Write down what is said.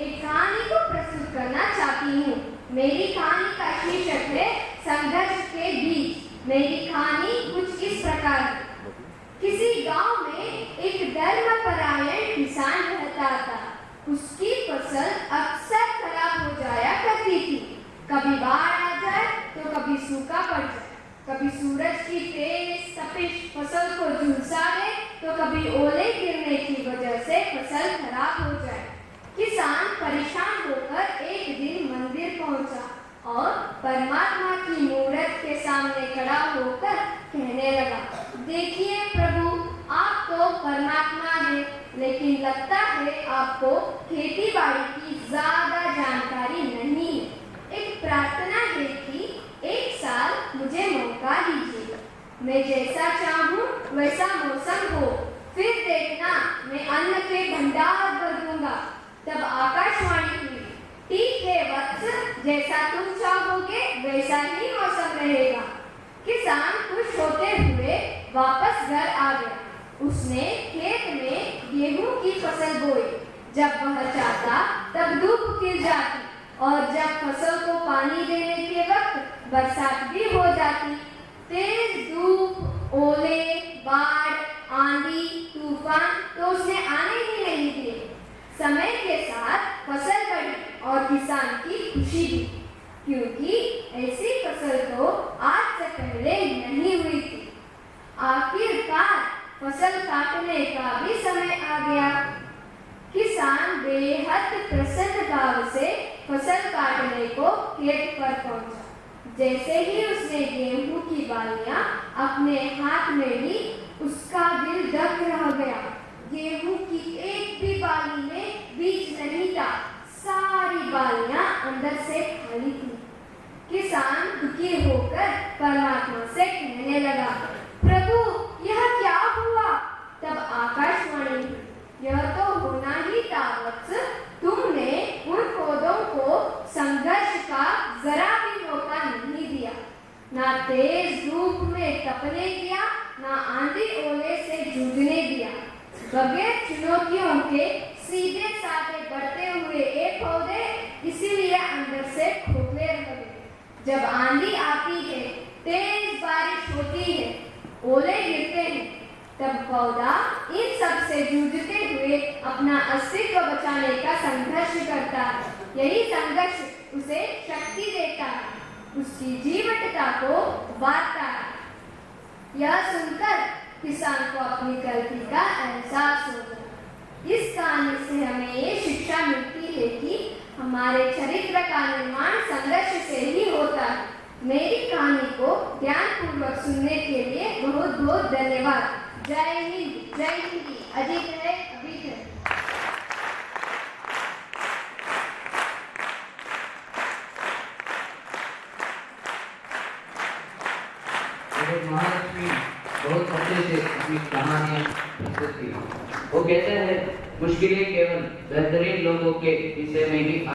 एक कहानी को प्रस्तुत करना चाहती हूँ। मेरी कहानी का शीर्षक है संघर्ष के बीच। मेरी कहानी कुछ इस प्रकार है। किसी गांव में एक धर्मपरायण किसान रहता था। उसकी फसल अक्सर खराब हो जाया करती थी। कभी बाढ़ आ जाए तो कभी सूखा पड़ जाए, कभी सूरज की तेज तपिश फसल को झुलसा दे तो कभी ओले गिरने की वजह से फसल खराब हो जाए। किसान परेशान होकर एक दिन मंदिर पहुंचा और परमात्मा की मूर्त के सामने खड़ा होकर कहने लगा, देखिए प्रभु, आप तो परमात्मा है, लेकिन लगता है आपको खेती बाड़ी की ज्यादा जानकारी नहीं है। एक प्रार्थना है कि एक साल मुझे मौका दीजिए। मैं जैसा चाहूँ वैसा मौसम हो, फिर देखना मैं अन्न के भंडार भर दूंगा। तब आकाशवाणी हुई, ठीक है वत्स, जैसा तुम चाहोगे वैसा ही मौसम रहेगा। किसान खुश होते हुए वापस घर आ गया। उसने खेत में गेहूं की फसल बोई। जब वह चाहता तब धूप खिल जाती और जब फसल को पानी देने के वक्त बरसात भी हो जाती। तेज धूप, ओले, बाढ़, आंधी, तूफान तो उसने आने ही नहीं दिए। समय के साथ फसल बढ़ी और किसान की खुशी भी, क्योंकि ऐसी फसल तो आज से पहले नहीं हुई थी। आखिरकार फसल काटने का भी समय आ गया। किसान बेहद प्रसन्न भाव से फसल काटने को खेत पर पहुंचा। जैसे ही उसने गेहूं की बालियां अपने हाथ में ली, उसका दिल दंग रह गया। गेहूं की एक भी बाली में बीज नहीं था, सारी बालियां अंदर से खाली थी। किसान दुखी होकर परमात्मा से कहने लगा, प्रभु यह क्या हुआ? तब आकाशवाणी, यह तो होना ही था वत्स, तुमने उन पौधों को संघर्ष का जरा भी मौका नहीं दिया। ना तेज धूप में तपने दिया, ना आंधी ओले से जूझने दिया। बगैर चुनौतियों के सीधे साधे बढ़ते हुए ये पौधे इसीलिए अंदर से खोखले रह गए। जब आंधी आती है, तेज बारिश होती है, ओले गिरते हैं, तब पौधा इन सब से जूझते हुए अपना अस्तित्व बचाने का संघर्ष करता है। यही संघर्ष उसे शक्ति देता है, उसकी जीवटता को बांधता है। यह सुनकर किसान को अपनी गलती का एहसास हो गया। इस कहानी से हमें ये शिक्षा मिलती है कि हमारे चरित्र का निर्माण संघर्ष से ही होता है। मेरी कहानी को ध्यानपूर्वक सुनने के लिए बहुत बहुत धन्यवाद। जय हिंद, जय हिंदी, अजीत है, अभी है। महालक्ष्मी बहुत अच्छे से अपनी कहानियां प्रस्तुत की। वो कहते हैं, मुश्किलें केवल बेहतरीन लोगों के विषय में ही